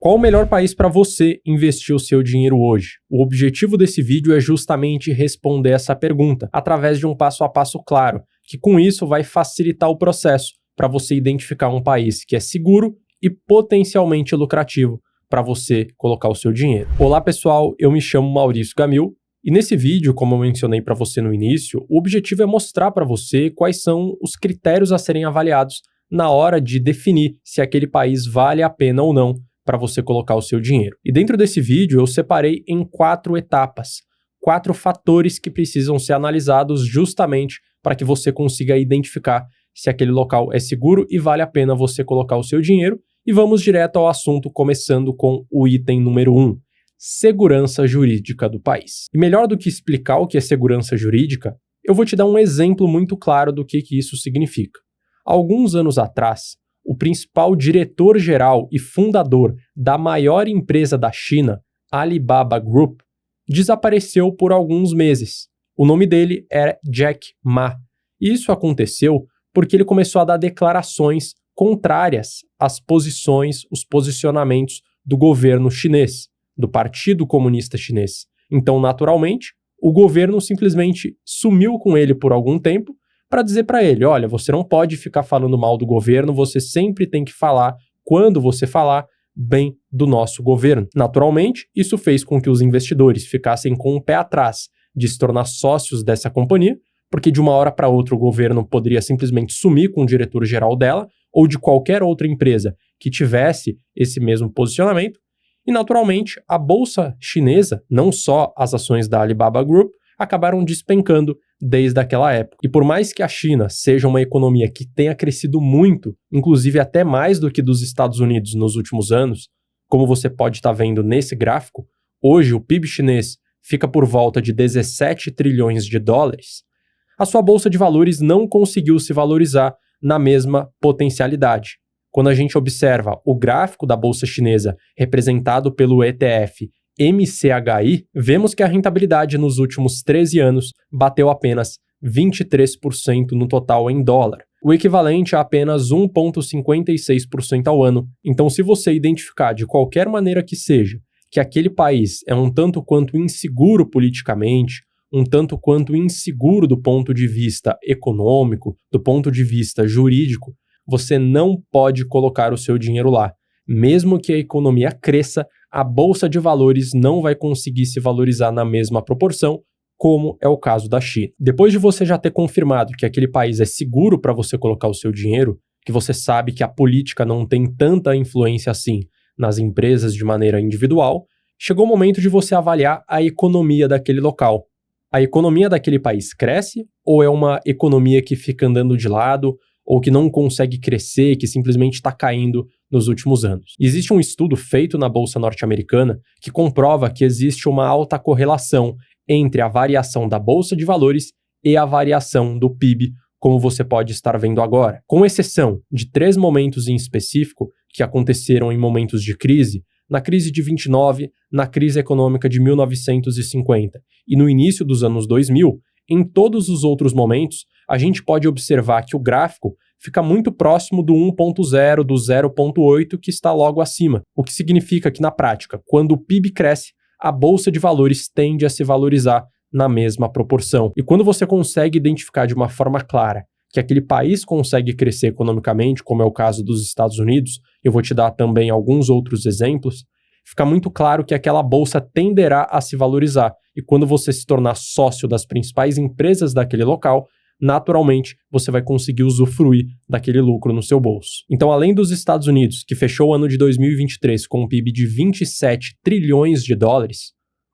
Qual o melhor país para você investir o seu dinheiro hoje? O objetivo desse vídeo é justamente responder essa pergunta, através de um passo a passo claro, que com isso vai facilitar o processo para você identificar um país que é seguro e potencialmente lucrativo para você colocar o seu dinheiro. Olá pessoal, eu me chamo Maurício Gamil e nesse vídeo, como eu mencionei para você no início, o objetivo é mostrar para você quais são os critérios a serem avaliados na hora de definir se aquele país vale a pena ou não para você colocar o seu dinheiro. E dentro desse vídeo eu separei em 4 etapas, 4 fatores que precisam ser analisados justamente para que você consiga identificar se aquele local é seguro e vale a pena você colocar o seu dinheiro. E vamos direto ao assunto, começando com o item número 1, segurança jurídica do país. E melhor do que explicar o que é segurança jurídica, eu vou te dar um exemplo muito claro do que isso significa. Há alguns anos atrás, o principal diretor-geral e fundador da maior empresa da China, Alibaba Group, desapareceu por alguns meses. O nome dele era Jack Ma. E isso aconteceu porque ele começou a dar declarações contrárias às posições, os posicionamentos do governo chinês, do Partido Comunista Chinês. Então, naturalmente, o governo simplesmente sumiu com ele por algum tempo para dizer para ele, olha, você não pode ficar falando mal do governo, você sempre tem que falar, quando você falar, bem do nosso governo. Naturalmente, isso fez com que os investidores ficassem com o pé atrás de se tornar sócios dessa companhia, porque de uma hora para outra o governo poderia simplesmente sumir com o diretor-geral dela ou de qualquer outra empresa que tivesse esse mesmo posicionamento. E, naturalmente, a bolsa chinesa, não só as ações da Alibaba Group, acabaram despencando desde aquela época. E por mais que a China seja uma economia que tenha crescido muito, inclusive até mais do que dos Estados Unidos nos últimos anos, como você pode estar vendo nesse gráfico, hoje o PIB chinês fica por volta de 17 trilhões de dólares, a sua bolsa de valores não conseguiu se valorizar na mesma potencialidade. Quando a gente observa o gráfico da bolsa chinesa representado pelo ETF MCHI, vemos que a rentabilidade nos últimos 13 anos bateu apenas 23% no total em dólar, o equivalente a apenas 1,56% ao ano. Então, se você identificar de qualquer maneira que seja que aquele país é um tanto quanto inseguro politicamente, um tanto quanto inseguro do ponto de vista econômico, do ponto de vista jurídico, você não pode colocar o seu dinheiro lá. Mesmo que a economia cresça, a bolsa de valores não vai conseguir se valorizar na mesma proporção, como é o caso da China. Depois de você já ter confirmado que aquele país é seguro para você colocar o seu dinheiro, que você sabe que a política não tem tanta influência assim nas empresas de maneira individual, chegou o momento de você avaliar a economia daquele local. A economia daquele país cresce ou é uma economia que fica andando de lado ou que não consegue crescer, que simplesmente está caindo nos últimos anos? Existe um estudo feito na Bolsa Norte-Americana que comprova que existe uma alta correlação entre a variação da Bolsa de Valores e a variação do PIB, como você pode estar vendo agora. Com exceção de 3 momentos em específico que aconteceram em momentos de crise, na crise de 29, na crise econômica de 1950 e no início dos anos 2000, em todos os outros momentos, a gente pode observar que o gráfico fica muito próximo do 1.0, do 0.8 que está logo acima, o que significa que, na prática, quando o PIB cresce, a bolsa de valores tende a se valorizar na mesma proporção. E quando você consegue identificar de uma forma clara que aquele país consegue crescer economicamente, como é o caso dos Estados Unidos, eu vou te dar também alguns outros exemplos, fica muito claro que aquela bolsa tenderá a se valorizar. E quando você se tornar sócio das principais empresas daquele local, naturalmente você vai conseguir usufruir daquele lucro no seu bolso. Então, além dos Estados Unidos, que fechou o ano de 2023 com um PIB de 27 trilhões de dólares,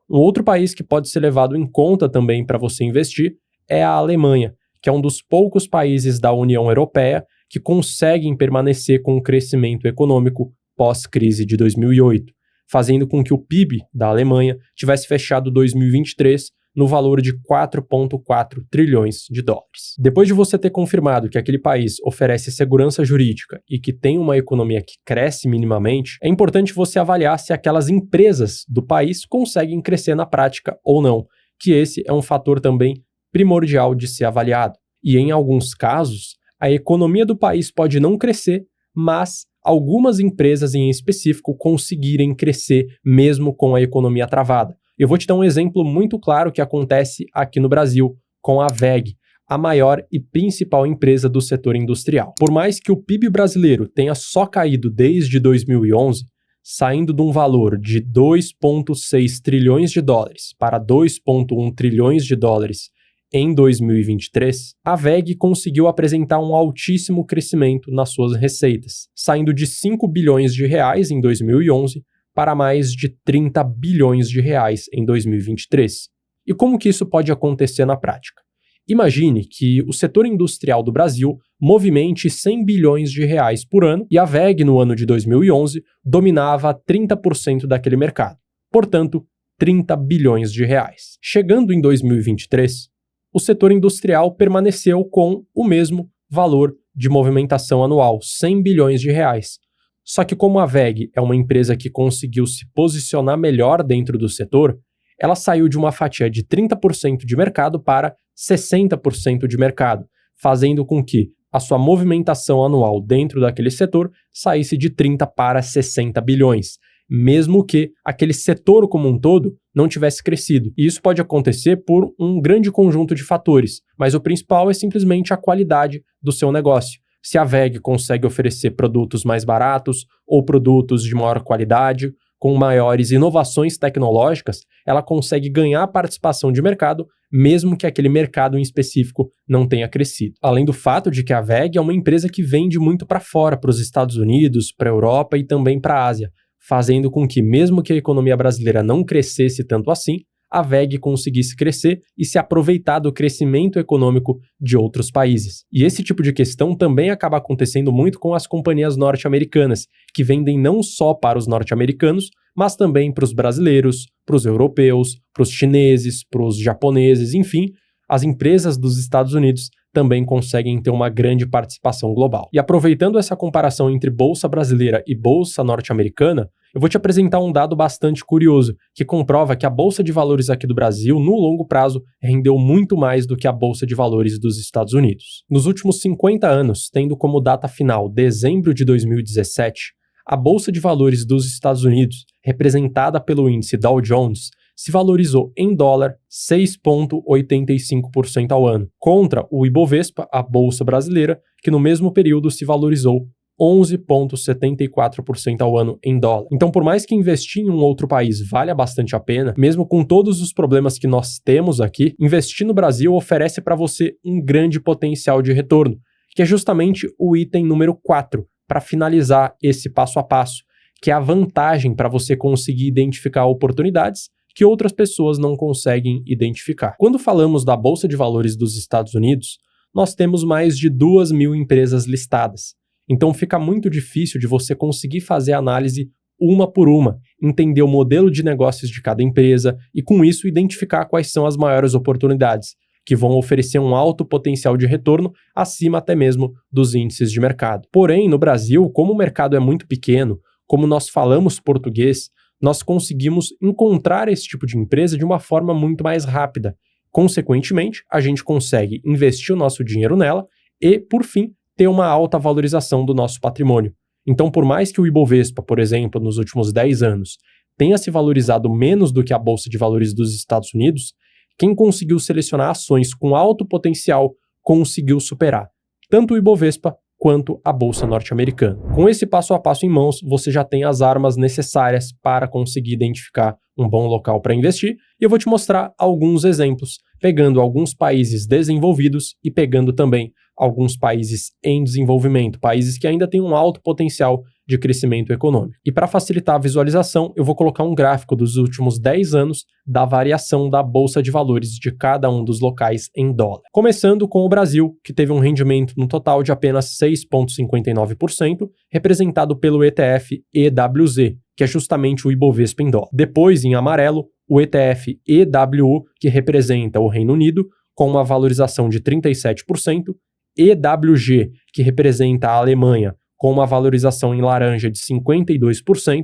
um outro país que pode ser levado em conta também para você investir é a Alemanha, que é um dos poucos países da União Europeia que conseguem permanecer com um crescimento econômico pós-crise de 2008, fazendo com que o PIB da Alemanha tivesse fechado 2023 no valor de 4,4 trilhões de dólares. Depois de você ter confirmado que aquele país oferece segurança jurídica e que tem uma economia que cresce minimamente, é importante você avaliar se aquelas empresas do país conseguem crescer na prática ou não, que esse é um fator também primordial de ser avaliado. E em alguns casos, a economia do país pode não crescer, mas algumas empresas em específico conseguirem crescer mesmo com a economia travada. Eu vou te dar um exemplo muito claro que acontece aqui no Brasil com a WEG, a maior e principal empresa do setor industrial. Por mais que o PIB brasileiro tenha só caído desde 2011, saindo de um valor de 2,6 trilhões de dólares para 2,1 trilhões de dólares em 2023, a WEG conseguiu apresentar um altíssimo crescimento nas suas receitas, saindo de 5 bilhões de reais em 2011 para mais de 30 bilhões de reais em 2023. E como que isso pode acontecer na prática? Imagine que o setor industrial do Brasil movimente 100 bilhões de reais por ano e a WEG, no ano de 2011, dominava 30% daquele mercado. Portanto, 30 bilhões de reais. Chegando em 2023, o setor industrial permaneceu com o mesmo valor de movimentação anual, 100 bilhões de reais. Só que como a WEG é uma empresa que conseguiu se posicionar melhor dentro do setor, ela saiu de uma fatia de 30% de mercado para 60% de mercado, fazendo com que a sua movimentação anual dentro daquele setor saísse de 30 para 60 bilhões, mesmo que aquele setor como um todo não tivesse crescido. E isso pode acontecer por um grande conjunto de fatores, mas o principal é simplesmente a qualidade do seu negócio. Se a WEG consegue oferecer produtos mais baratos ou produtos de maior qualidade, com maiores inovações tecnológicas, ela consegue ganhar participação de mercado, mesmo que aquele mercado em específico não tenha crescido. Além do fato de que a WEG é uma empresa que vende muito para fora, para os Estados Unidos, para a Europa e também para a Ásia, fazendo com que, mesmo que a economia brasileira não crescesse tanto assim, a WEG conseguisse crescer e se aproveitar do crescimento econômico de outros países. E esse tipo de questão também acaba acontecendo muito com as companhias norte-americanas, que vendem não só para os norte-americanos, mas também para os brasileiros, para os europeus, para os chineses, para os japoneses, enfim, as empresas dos Estados Unidos também conseguem ter uma grande participação global. E aproveitando essa comparação entre bolsa brasileira e bolsa norte-americana, eu vou te apresentar um dado bastante curioso, que comprova que a bolsa de valores aqui do Brasil, no longo prazo, rendeu muito mais do que a bolsa de valores dos Estados Unidos. Nos últimos 50 anos, tendo como data final dezembro de 2017, a bolsa de valores dos Estados Unidos, representada pelo índice Dow Jones, se valorizou em dólar 6,85% ao ano, contra o Ibovespa, a bolsa brasileira, que no mesmo período se valorizou 11,74% ao ano em dólar. Então, por mais que investir em um outro país valha bastante a pena, mesmo com todos os problemas que nós temos aqui, investir no Brasil oferece para você um grande potencial de retorno, que é justamente o item número 4, para finalizar esse passo a passo, que é a vantagem para você conseguir identificar oportunidades que outras pessoas não conseguem identificar. Quando falamos da Bolsa de Valores dos Estados Unidos, nós temos mais de 2.000 empresas listadas. Então fica muito difícil de você conseguir fazer a análise uma por uma, entender o modelo de negócios de cada empresa e, com isso, identificar quais são as maiores oportunidades, que vão oferecer um alto potencial de retorno acima até mesmo dos índices de mercado. Porém, no Brasil, como o mercado é muito pequeno, como nós falamos português, nós conseguimos encontrar esse tipo de empresa de uma forma muito mais rápida. Consequentemente, a gente consegue investir o nosso dinheiro nela e, por fim, ter uma alta valorização do nosso patrimônio. Então, por mais que o Ibovespa, por exemplo, nos últimos 10 anos, tenha se valorizado menos do que a Bolsa de Valores dos Estados Unidos, quem conseguiu selecionar ações com alto potencial conseguiu superar tanto o Ibovespa quanto a Bolsa norte-americana. Com esse passo a passo em mãos, você já tem as armas necessárias para conseguir identificar um bom local para investir, e eu vou te mostrar alguns exemplos, pegando alguns países desenvolvidos e pegando também alguns países em desenvolvimento, países que ainda têm um alto potencial de crescimento econômico. E para facilitar a visualização, eu vou colocar um gráfico dos últimos 10 anos da variação da Bolsa de Valores de cada um dos locais em dólar. Começando com o Brasil, que teve um rendimento no total de apenas 6,59%, representado pelo ETF EWZ, que é justamente o Ibovespa em dólar. Depois, em amarelo, o ETF EWU, que representa o Reino Unido, com uma valorização de 37%, EWG, que representa a Alemanha, com uma valorização em laranja de 52%,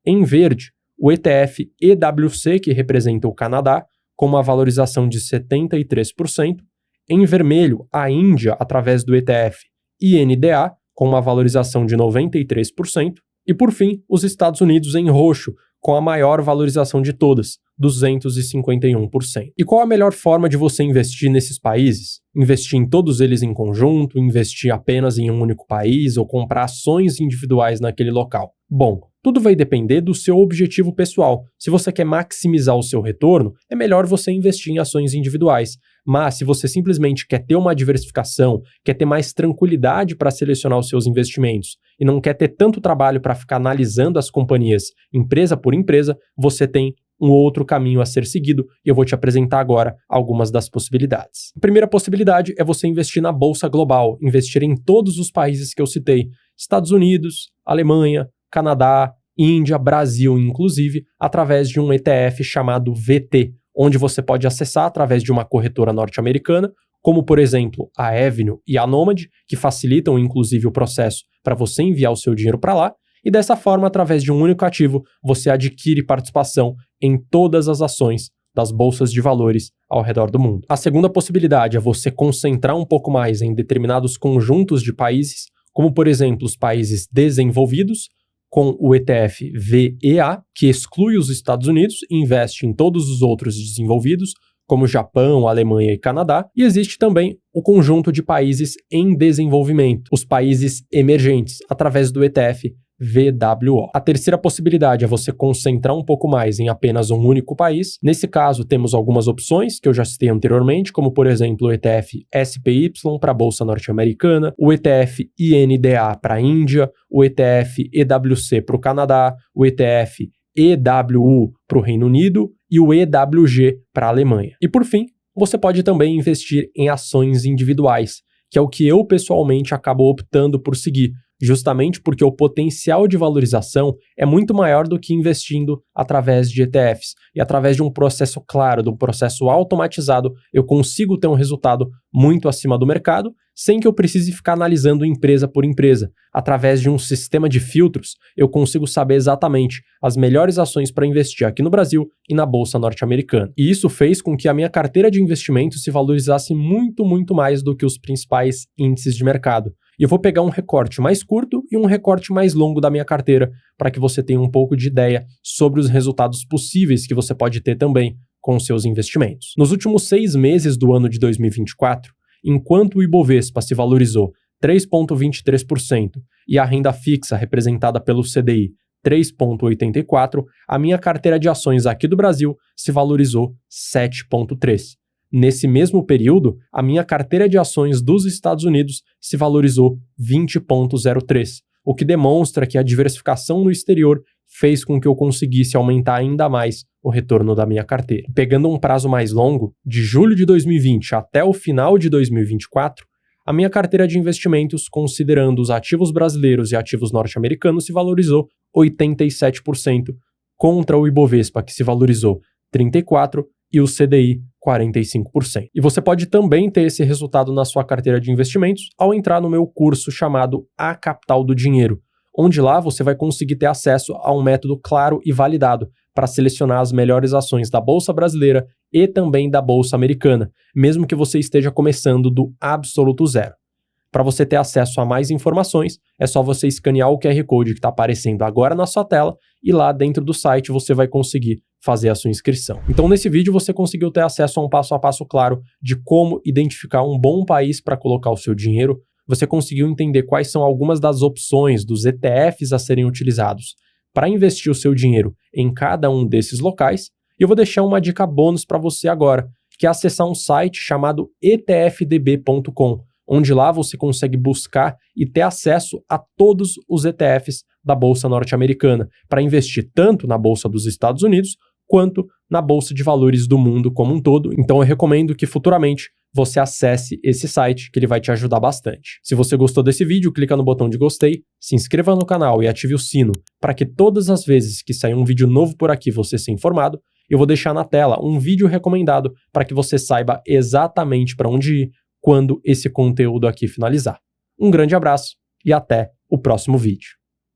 em verde, o ETF EWC, que representa o Canadá, com uma valorização de 73%, em vermelho, a Índia, através do ETF INDA, com uma valorização de 93%, e por fim, os Estados Unidos em roxo, com a maior valorização de todas, 251%. E qual a melhor forma de você investir nesses países? Investir em todos eles em conjunto, investir apenas em um único país ou comprar ações individuais naquele local? Bom, tudo vai depender do seu objetivo pessoal. Se você quer maximizar o seu retorno, é melhor você investir em ações individuais. Mas se você simplesmente quer ter uma diversificação, quer ter mais tranquilidade para selecionar os seus investimentos e não quer ter tanto trabalho para ficar analisando as companhias empresa por empresa, você tem um outro caminho a ser seguido e eu vou te apresentar agora algumas das possibilidades. A primeira possibilidade é você investir na Bolsa Global, investir em todos os países que eu citei, Estados Unidos, Alemanha, Canadá, Índia, Brasil inclusive, através de um ETF chamado VT, onde você pode acessar através de uma corretora norte-americana, como por exemplo a Avenue e a Nomad, que facilitam inclusive o processo para você enviar o seu dinheiro para lá, e dessa forma, através de um único ativo, você adquire participação em todas as ações das bolsas de valores ao redor do mundo. A segunda possibilidade é você concentrar um pouco mais em determinados conjuntos de países, como por exemplo os países desenvolvidos, com o ETF VEA, que exclui os Estados Unidos e investe em todos os outros desenvolvidos, como Japão, Alemanha e Canadá, e existe também o conjunto de países em desenvolvimento, os países emergentes, através do ETF VWO. A terceira possibilidade é você concentrar um pouco mais em apenas um único país. Nesse caso, temos algumas opções que eu já citei anteriormente, como por exemplo o ETF SPY para a Bolsa Norte-Americana, o ETF INDA para a Índia, o ETF EWC para o Canadá, o ETF EWU para o Reino Unido e o EWG para a Alemanha. E por fim, você pode também investir em ações individuais, que é o que eu pessoalmente acabo optando por seguir, justamente porque o potencial de valorização é muito maior do que investindo através de ETFs. E através de um processo claro, de um processo automatizado, eu consigo ter um resultado muito acima do mercado, sem que eu precise ficar analisando empresa por empresa. Através de um sistema de filtros, eu consigo saber exatamente as melhores ações para investir aqui no Brasil e na Bolsa Norte-Americana. E isso fez com que a minha carteira de investimentos se valorizasse muito, muito mais do que os principais índices de mercado. E eu vou pegar um recorte mais curto e um recorte mais longo da minha carteira para que você tenha um pouco de ideia sobre os resultados possíveis que você pode ter também com seus investimentos. Nos últimos 6 meses do ano de 2024, enquanto o Ibovespa se valorizou 3,23% e a renda fixa representada pelo CDI 3,84%, a minha carteira de ações aqui do Brasil se valorizou 7,3%. Nesse mesmo período, a minha carteira de ações dos Estados Unidos se valorizou 20,03%, o que demonstra que a diversificação no exterior fez com que eu conseguisse aumentar ainda mais o retorno da minha carteira. Pegando um prazo mais longo, de julho de 2020 até o final de 2024, a minha carteira de investimentos, considerando os ativos brasileiros e ativos norte-americanos, se valorizou 87%, contra o Ibovespa, que se valorizou 34%, e o CDI 45%. E você pode também ter esse resultado na sua carteira de investimentos ao entrar no meu curso chamado A Capital do Dinheiro, onde lá você vai conseguir ter acesso a um método claro e validado para selecionar as melhores ações da Bolsa Brasileira e também da Bolsa Americana, mesmo que você esteja começando do absoluto zero. Para você ter acesso a mais informações, é só você escanear o QR Code que está aparecendo agora na sua tela e lá dentro do site você vai conseguir fazer a sua inscrição. Então nesse vídeo você conseguiu ter acesso a um passo claro de como identificar um bom país para colocar o seu dinheiro, você conseguiu entender quais são algumas das opções dos ETFs a serem utilizados para investir o seu dinheiro em cada um desses locais, e eu vou deixar uma dica bônus para você agora, que é acessar um site chamado etfdb.com, onde lá você consegue buscar e ter acesso a todos os ETFs da Bolsa Norte-Americana, para investir tanto na Bolsa dos Estados Unidos, quanto na Bolsa de Valores do mundo como um todo. Então eu recomendo que futuramente você acesse esse site, que ele vai te ajudar bastante. Se você gostou desse vídeo, clica no botão de gostei, se inscreva no canal e ative o sino para que todas as vezes que sair um vídeo novo por aqui você seja informado. Eu vou deixar na tela um vídeo recomendado para que você saiba exatamente para onde ir quando esse conteúdo aqui finalizar. Um grande abraço e até o próximo vídeo.